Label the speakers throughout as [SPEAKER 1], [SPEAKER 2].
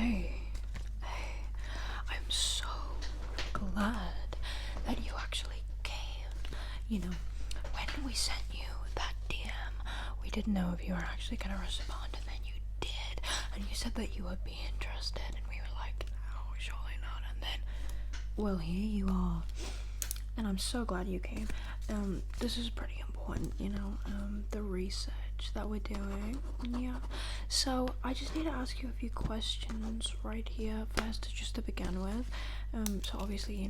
[SPEAKER 1] Hey, I'm so glad that you actually came. You know, when we sent you that DM, we didn't know if you were actually gonna respond, and then you did, and you said that you would be interested, and we were like, no, surely not, and then, well, here you are, and I'm so glad you came. This is pretty important, the research that we're doing, yeah. So I just need to ask you a few questions right here first, just to begin with. So obviously,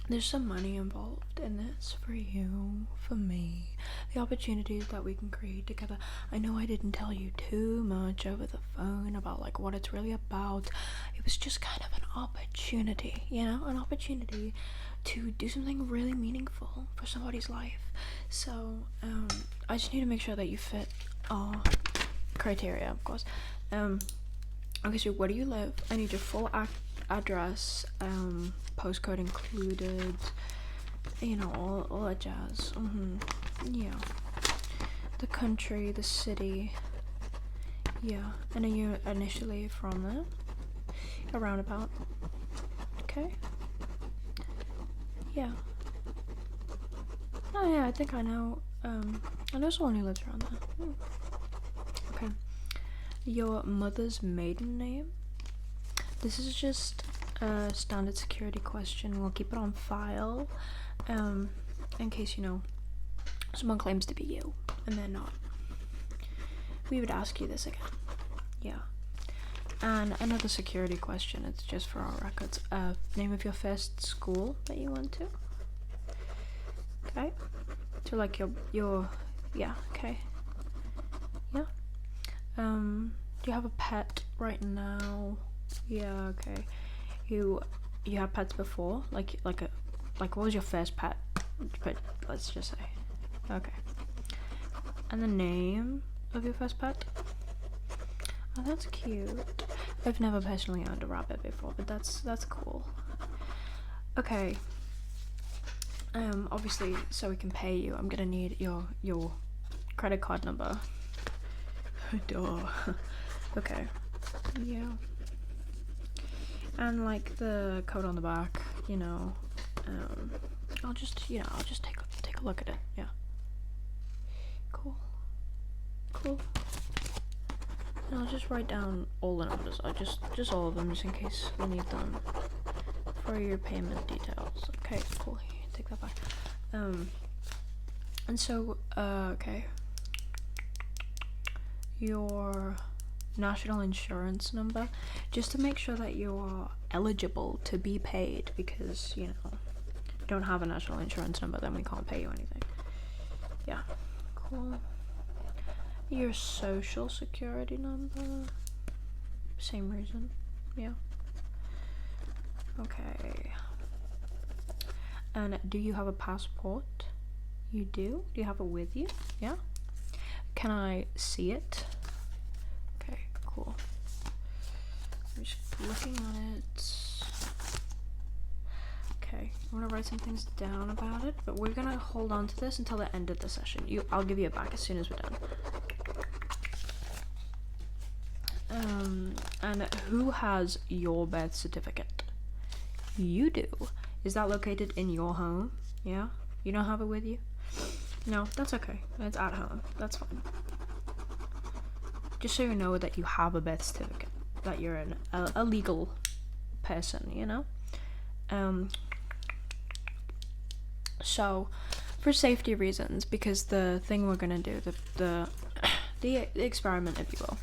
[SPEAKER 1] there's some money involved in this for you, for me, the opportunities that we can create together. I know I didn't tell you too much over the phone about like what it's really about. It was just kind of an opportunity, an opportunity to do something really meaningful for somebody's life. So I just need to make sure that you fit our criteria, of course. Okay, so where do you live? I need your full address, postcode included, all that jazz. Yeah. The country, the city. Yeah. And are you initially from there? A roundabout. Okay. Yeah. Oh yeah, I think I know. I know someone who lives around there. Okay. Your mother's maiden name? This is just a standard security question. We'll keep it on file, in case, someone claims to be you, and they're not. We would ask you this again. Yeah. And another security question, it's just for our records. Name of your first school that you went to? Okay. So like your yeah, okay. Yeah. Do you have a pet right now? Yeah, okay. You had pets before? Like what was your first pet? But let's just say. Okay. And the name of your first pet? Oh, that's cute. I've never personally owned a rabbit before, but that's cool. Okay. Obviously, so we can pay you, I'm gonna need your credit card number. Duh. Okay. Yeah. And like the code on the back, I'll just take a look at it. Yeah. Cool. And I'll just write down all the numbers. Just all of them, just in case we need them for your payment details. Okay, cool. Take that back. And so, okay. Your national insurance number, just to make sure that you are eligible to be paid, because, if you don't have a national insurance number, then we can't pay you anything. Yeah, cool. Your social security number, same reason, yeah. Okay. And do you have a passport? You do? Do you have it with you? Yeah? Can I see it? Okay, cool. I'm just looking at it. Okay, I'm gonna write some things down about it, but we're gonna hold on to this until the end of the session. I'll give you it back as soon as we're done. And who has your birth certificate? You do. Is that located in your home? Yeah? You don't have it with you? No, that's okay. It's at home. That's fine. Just so you know that you have a birth certificate, that you're a legal person, So, for safety reasons, because the thing we're gonna do, the experiment, if you will,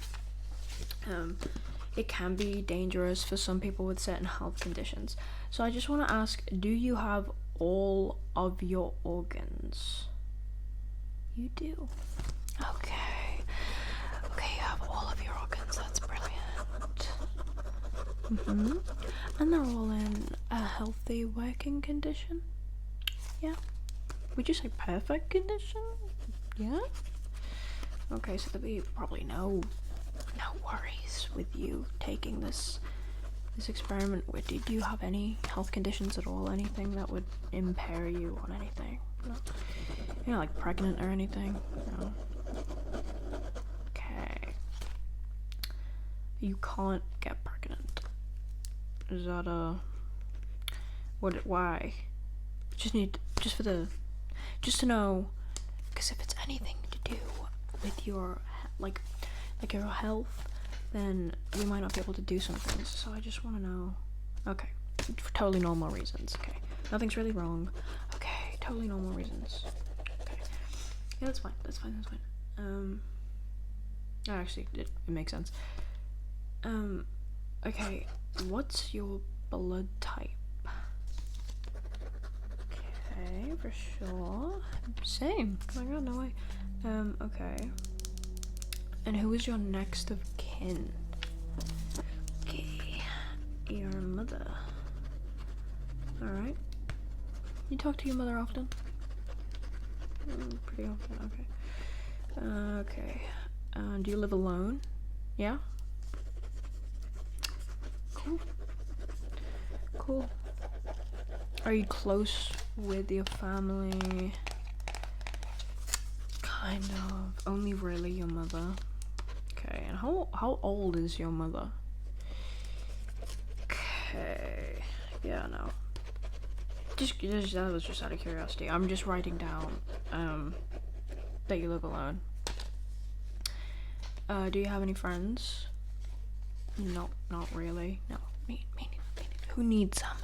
[SPEAKER 1] it can be dangerous for some people with certain health conditions. So I just want to ask, do you have all of your organs? You do. Okay, you have all of your organs. That's brilliant. And they're all in a healthy working condition? Yeah. Would you say perfect condition? Yeah? Okay, so there'll be probably no worries with you taking this experiment. Do you have any health conditions at all? Anything that would impair you on anything? No? You're not like pregnant or anything? No? Okay. You can't get pregnant. Is that why? Just to know, because if it's anything to do with your, like your health, then we might not be able to do some things, so I just want to know. Okay, for totally normal reasons, okay. Nothing's really wrong. Okay, totally normal reasons. Okay. Yeah, that's fine. Actually, it makes sense. Okay, what's your blood type? Okay, for sure. Same. Oh my god, no way. Okay. And who is your next of kin? Okay, your mother. Alright. You talk to your mother often? Pretty often, okay. Okay. Do you live alone? Yeah? Cool. Are you close with your family? Kind of. Only really your mother. Okay, and how old is your mother? Okay. Yeah, no. That was just out of curiosity. I'm just writing down that you live alone. Do you have any friends? No, not really. No. Me neither. Who needs some?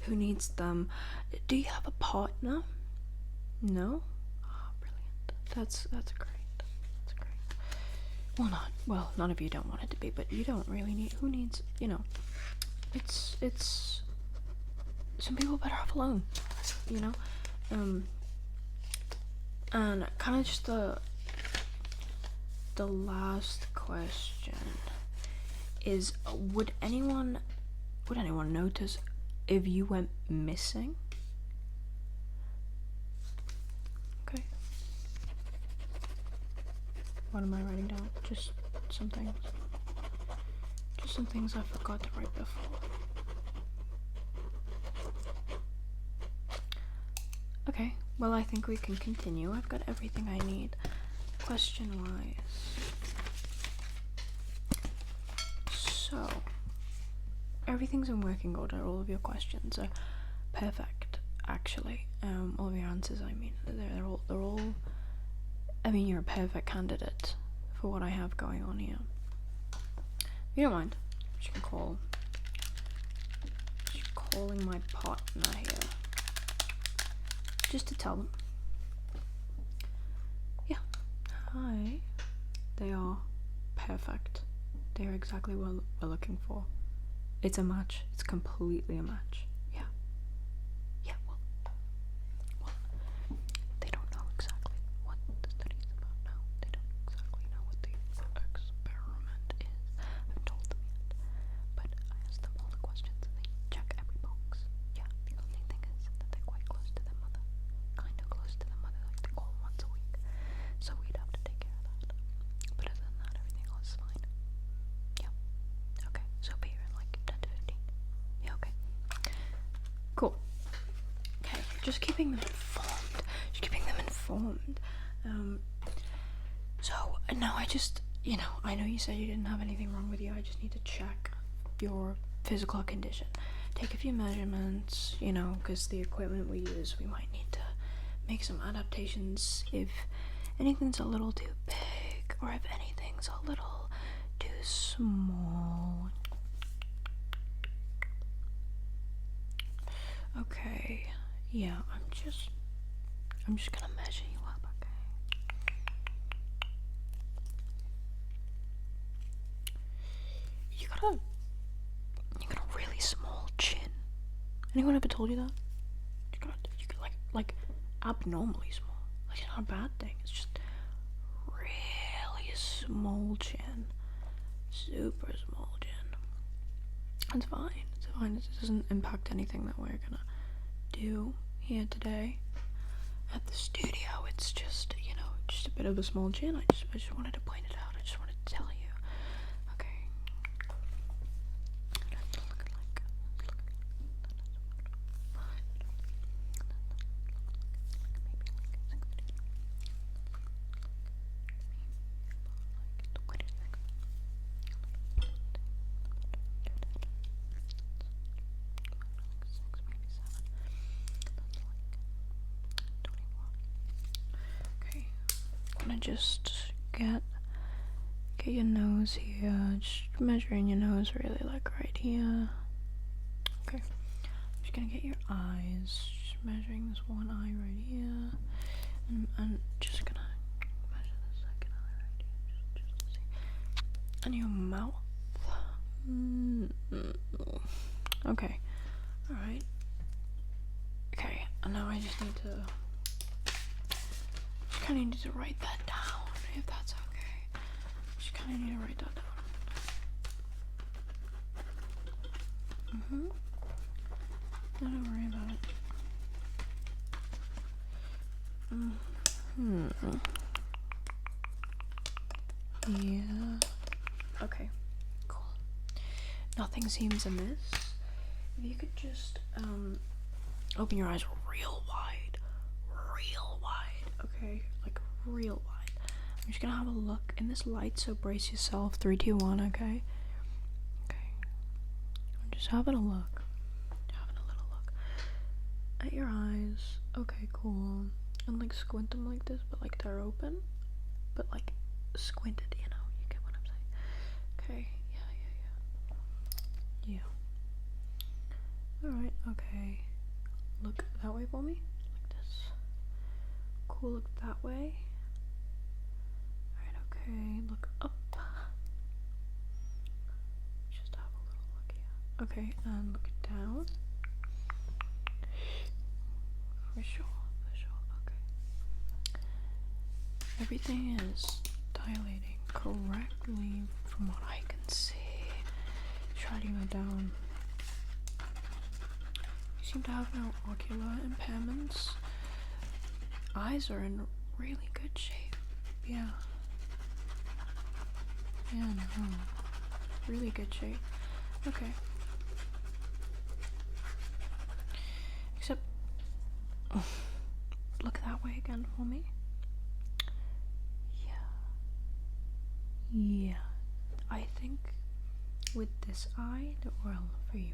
[SPEAKER 1] Who needs them? Do you have a partner? No? Oh, brilliant. That's great. Well, none of you don't want it to be, but you don't really need. Who needs? It's. Some people better off alone. And kind of just the last question is: would anyone notice if you went missing? Okay. What am I writing down? Just some things. Just some things I forgot to write before. Okay, well, I think we can continue. I've got everything I need, question-wise. So, everything's in working order. All of your questions are perfect, actually. All of your answers, I mean, they're all. I mean, you're a perfect candidate for what I have going on here. If you don't mind, you can calling my partner here. Just to tell them. Yeah. Hi. They are perfect. They are exactly what we're looking for. It's a match. It's completely a match. Yeah. Yeah, well, they don't know exactly what the study's about now. They don't exactly know what the experiment is. I haven't told them yet. But I asked them all the questions and they check every box. Yeah, the only thing is that they're quite close to their mother. Kind of close to their mother, like they call once a week. So we'd have to take care of that. But other than that, everything else is fine. Yeah. Okay, so be here in like 10 to 15. Yeah, okay. Cool. Okay, just keeping them informed. So now I just, I know you said you didn't have anything wrong with you. I just need to check your physical condition. Take a few measurements, because the equipment we use, we might need to make some adaptations if anything's a little too big or if anything's a little too small. Okay, yeah, I'm just gonna measure you up, okay? You got a really small chin. Anyone ever told you that? You got like abnormally small. Like, it's not a bad thing. It's just really small chin. Super small chin. It's fine. It doesn't impact anything that we're gonna do here today at the studio. It's just, just a bit of a small chin. I just wanted to point it out. I just wanted to tell you. Okay. just get your nose here, just measuring your nose really, like right here. Okay, I'm just gonna get your eyes, just measuring this one eye right here, and I'm just gonna measure the second eye right here, just to see. And your mouth. Okay, alright. Okay, and now I just need to kind of need to write that down, if that's okay. Just kind of need to write that down. Don't worry about it. Yeah. Okay. Cool. Nothing seems amiss. If you could just open your eyes real wide, okay, like real wide. I'm just gonna have a look in this light, so brace yourself. 3, 2, 1. Okay. I'm just having a little look at your eyes. Okay, cool. And like squint them like this, but like they're open, but like squinted. You get what I'm saying? Okay. Yeah. Alright, okay. Look that way for me. Like this. Cool, look that way. Alright, okay. Look up. Just have a little look here. Okay, and look down. For sure. Okay. Everything is dilating correctly from what I can see. Try to go down. You seem to have no ocular impairments. Eyes are in really good shape. Yeah, no. Really good shape. Okay. Except, look that way again for me. Yeah. I think with this eye, well, for you,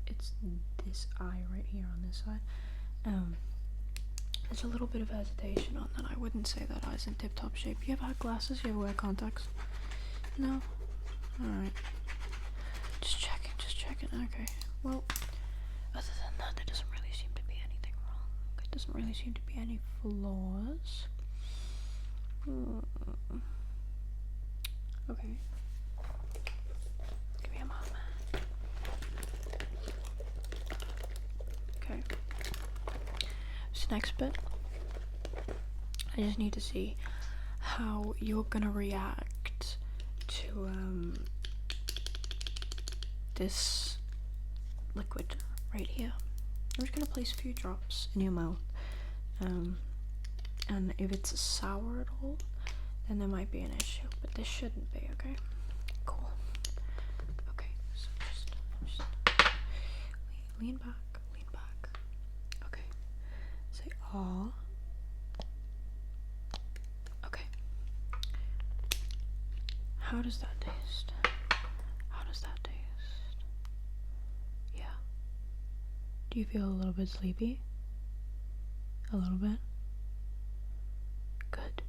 [SPEAKER 1] it's this eye right here on this side. There's a little bit of hesitation on that. I wouldn't say that eye's in tip-top shape. You ever have glasses? You ever wear contacts? No? Alright. Just checking. Okay. Well, other than that, there doesn't really seem to be anything wrong. There doesn't really seem to be any flaws. Okay. Give me a moment. Okay. This next bit, I just need to see how you're gonna react to this liquid right here. I'm just gonna place a few drops in your mouth, and if it's sour at all, then there might be an issue, but this shouldn't be. Okay, cool. Okay, so just lean back. Okay, say ah. Okay, how does that taste? Yeah. Do you feel a little bit sleepy? A little bit? Good.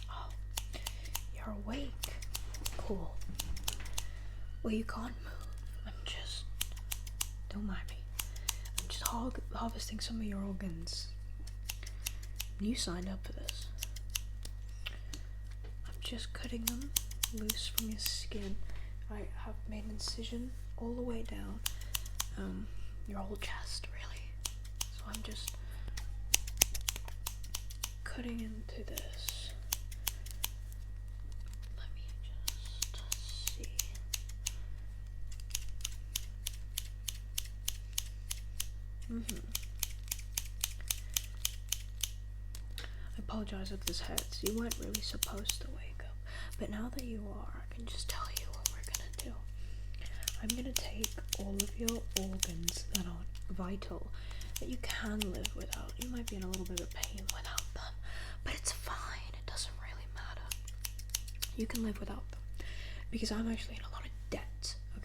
[SPEAKER 1] Oh, you're awake. Cool. Well, you can't move. Don't mind me. I'm just harvesting some of your organs. You signed up for this. I'm just cutting them loose from your skin. I have made an incision all the way down your whole chest, really. So I'm just cutting into this. Let me just see. I apologize if this hurts. You weren't really supposed to wake up, but now that you are, I can just tell you what we're gonna do. I'm gonna take all of your organs that are vital, that you can live without. You might be in a little bit of pain without them, but it's fine. It doesn't really matter. You can live without them, because I'm actually in a lot of debt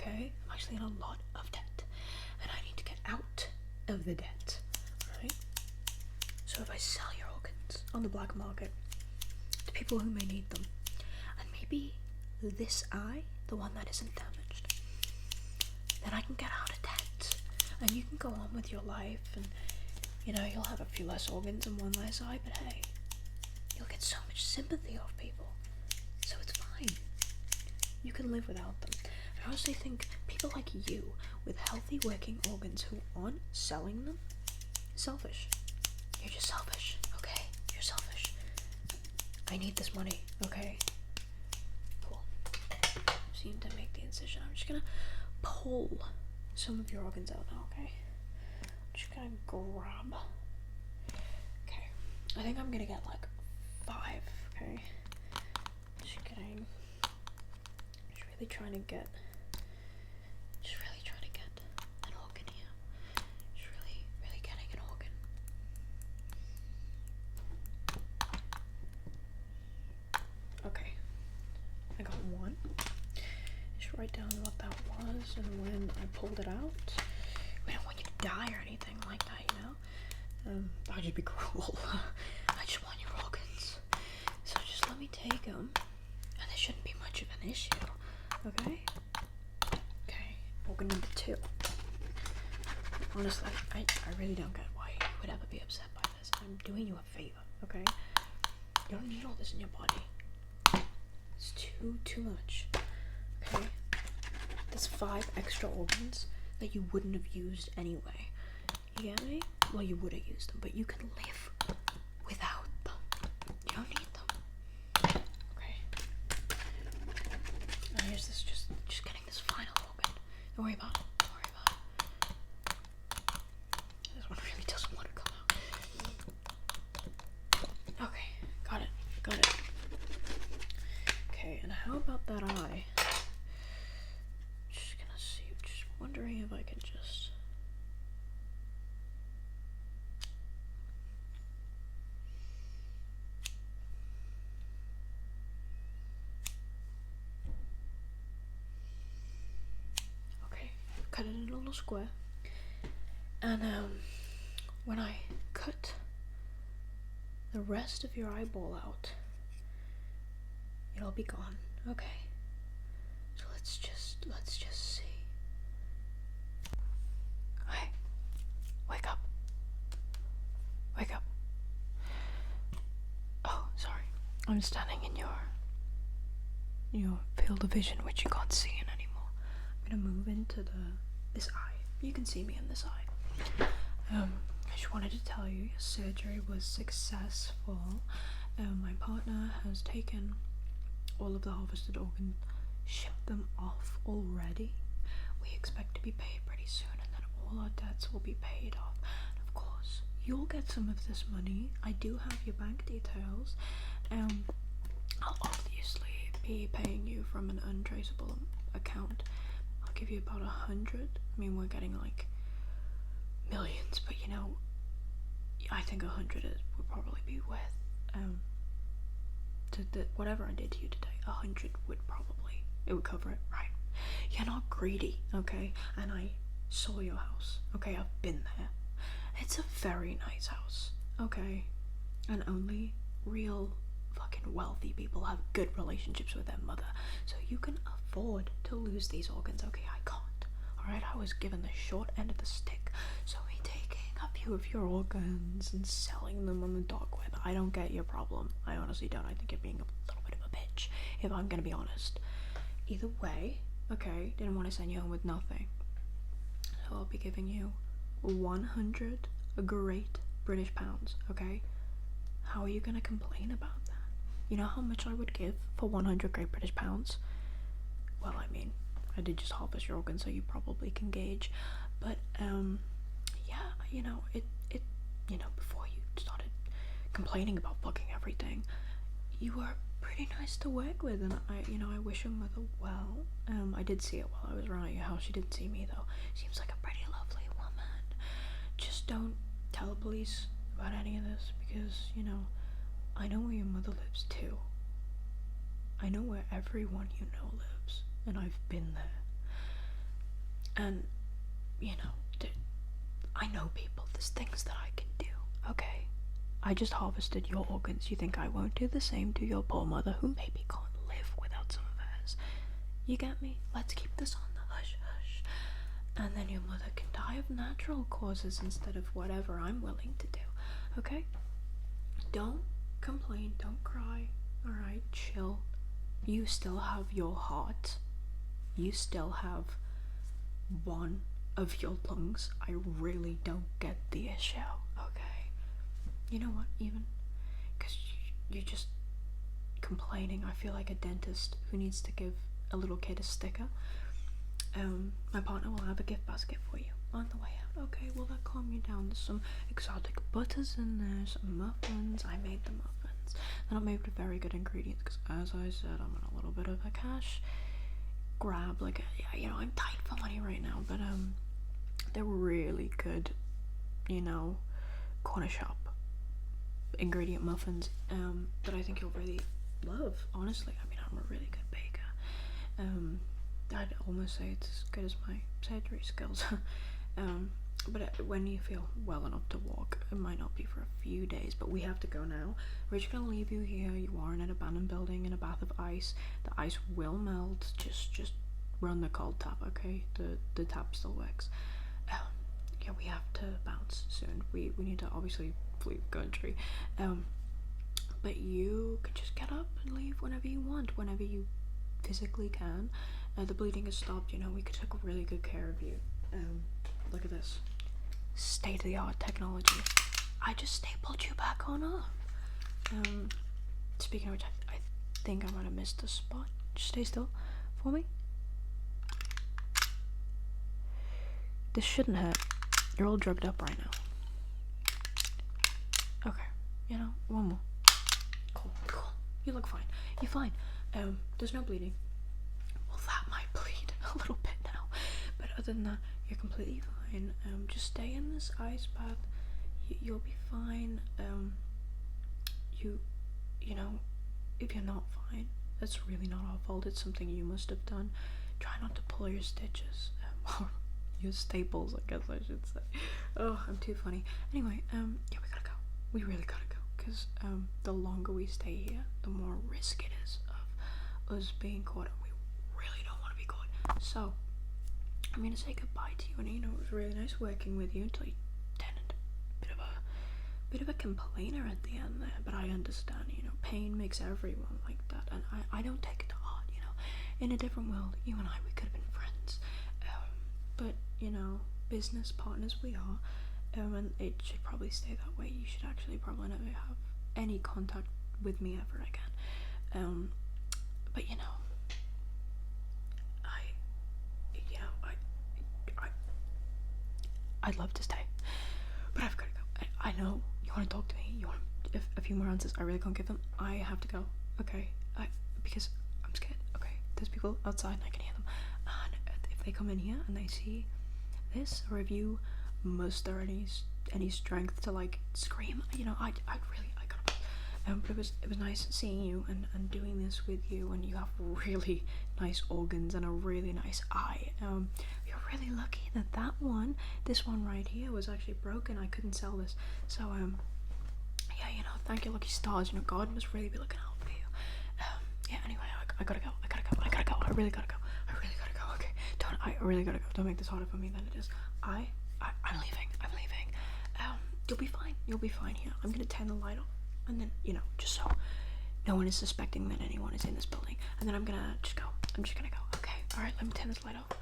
[SPEAKER 1] okay? I'm actually in a lot of debt, and I need to get out of the debt, right? So if I sell your organs on the black market to people who may need them, and maybe this eye, the one that isn't damaged, then I can get out of debt, and you can go on with your life, and you know, you'll have a few less organs and one less eye, but hey, you'll get so much sympathy off people, so it's fine. You can live without them. I honestly think people like you with healthy working organs who aren't selling them, selfish. You're just selfish, okay? You're selfish. I need this money, okay? Cool. Seem to make the incision. I'm just gonna pull some of your organs out now, okay? I'm just gonna grab. Okay. I think I'm gonna get like 5, okay? Just kidding. Just really trying to get an organ here. Just really getting an organ. Okay. I got 1. Just write down what that was and when I pulled it out. We don't want you to die or anything like that, you know? That would just be cruel. I just want your organs. So just let me take them, and there shouldn't be much of an issue, okay? Okay, organ number 2. Honestly, I really don't get why you would ever be upset by this. I'm doing you a favor, okay? You don't need all this in your body. It's too much, okay? There's 5 extra organs that you wouldn't have used anyway. You get me? Well, you would have used them, but you can live without them. You don't need them. Okay. Now here's this, just getting this final organ. Don't worry about it. Don't worry about it. This one really doesn't want to come out. Okay, got it. Okay, and how about that eye? Just gonna see, just wondering if I can just... Okay, cut it in a little square. And when I cut the rest of your eyeball out, it'll be gone, okay? So let's just see. Hey, wake up. Oh, sorry. I'm standing in your field of vision, which you can't see in anymore. I'm gonna move into this eye. You can see me in this eye. I just wanted to tell you your surgery was successful. My partner has taken all of the harvested organs, shipped them off already. We expect to be paid pretty soon, and then all our debts will be paid off. And of course, you'll get some of this money. I do have your bank details. I'll obviously be paying you from an untraceable account. I'll give you about 100. I mean, we're getting like millions, but you know, I think 100 would probably be worth whatever I did to you today. 100 would cover it, right? You're not greedy, okay? And I saw your house, okay? I've been there. It's a very nice house, okay? And only real fucking wealthy people have good relationships with their mother, so you can afford to lose these organs, okay? I can't, alright? I was given the short end of the stick, so me taking a few of your organs and selling them on the dark web, I don't get your problem. I honestly don't. I think you're being a little bit of a bitch, if I'm gonna be honest. Either way, okay, didn't want to send you home with nothing, so I'll be giving you 100 great British pounds, okay? How are you gonna complain about that? You know how much I would give for 100 great British pounds? Well, I mean, I did just harvest your organs, so you probably can gauge, but yeah, you know, before you started complaining about fucking everything, you were pretty nice to work with, and I wish your mother well. I did see it while I was around at your house. She didn't see me though. Seems like a pretty lovely woman. Just don't tell the police about any of this, because, you know, I know where your mother lives too. I know where everyone you know lives, and I've been there. And, you know, I know people, there's things that I can do, okay? I just harvested your organs. You think I won't do the same to your poor mother, who maybe can't live without some of hers? You get me? Let's keep this on the hush hush. And then your mother can die of natural causes instead of whatever I'm willing to do, okay? Don't complain, don't cry, alright? Chill. You still have your heart. You still have one of your lungs. I really don't get the issue, okay? You know what, even? Because you're just complaining. I feel like a dentist who needs to give a little kid a sticker. My partner will have a gift basket for you on the way out. Okay, will that calm you down? There's some exotic butters in there, some muffins. I made the muffins. They're not made with very good ingredients because, as I said, I'm in a little bit of a cash grab. Like, you know, I'm tight for money right now, but they're really good, you know, corner shop ingredient muffins that I think you'll really love. Honestly, I mean, I'm a really good baker. I'd almost say it's as good as my surgery skills. But when you feel well enough to walk, it might not be for a few days, but we have to go now. We're just gonna leave you here. You are in an abandoned building in a bath of ice. The ice will melt. Just run the cold tap, okay? The tap still works. Yeah, we have to bounce soon. We need to obviously flee the country. But you can just get up and leave whenever you want, whenever you physically can. The bleeding has stopped. You know, we took really good care of you. Look at this. State-of-the-art technology. I just stapled you back on up. Speaking of which, I think I might have missed a spot. Just stay still for me. This shouldn't hurt. You're all drugged up right now. Okay, you know, one more. Cool. You look fine. You're fine. There's no bleeding. Well, that might bleed a little bit now, but other than that, you're completely fine. Just stay in this ice bath. You'll be fine. You know, if you're not fine, that's really not our fault. It's something you must have done. Try not to pull your stitches. Or your staples, I guess I should say. Oh, I'm too funny. Anyway, yeah, we gotta go. We really gotta go. Because the longer we stay here, the more risk it is of us being caught, and we really don't want to be caught. So I'm gonna say goodbye to you, and you know, it was really nice working with you until you turned into a bit of a complainer at the end there. But I understand, you know, pain makes everyone like that, and I don't take it to heart. You know, in a different world, you and I, we could have been friends, but you know, business partners we are. And it should probably stay that way. You should actually probably never have any contact with me ever again. But you know, I'd love to stay, but I've gotta go. I know you want to talk to me. You want a few more answers. I really can't give them. I have to go. Okay, because I'm scared. Okay, there's people outside and I can hear them. And if they come in here and they see this, or if you muster any strength to like scream, you know, I gotta but it was nice seeing you and doing this with you, and you have really nice organs and a really nice eye. You're really lucky that this one right here was actually broken. I couldn't sell this, so yeah, you know, thank you lucky stars. You know, God must really be looking out for you. Yeah, anyway, I gotta go. I really gotta go. Okay, I really gotta go. Don't make this harder for me than it is. I'm leaving. You'll be fine here. I'm gonna turn the light off, and then, you know, just so no one is suspecting that anyone is in this building, and then I'm just gonna go. Okay, alright, let me turn this light off.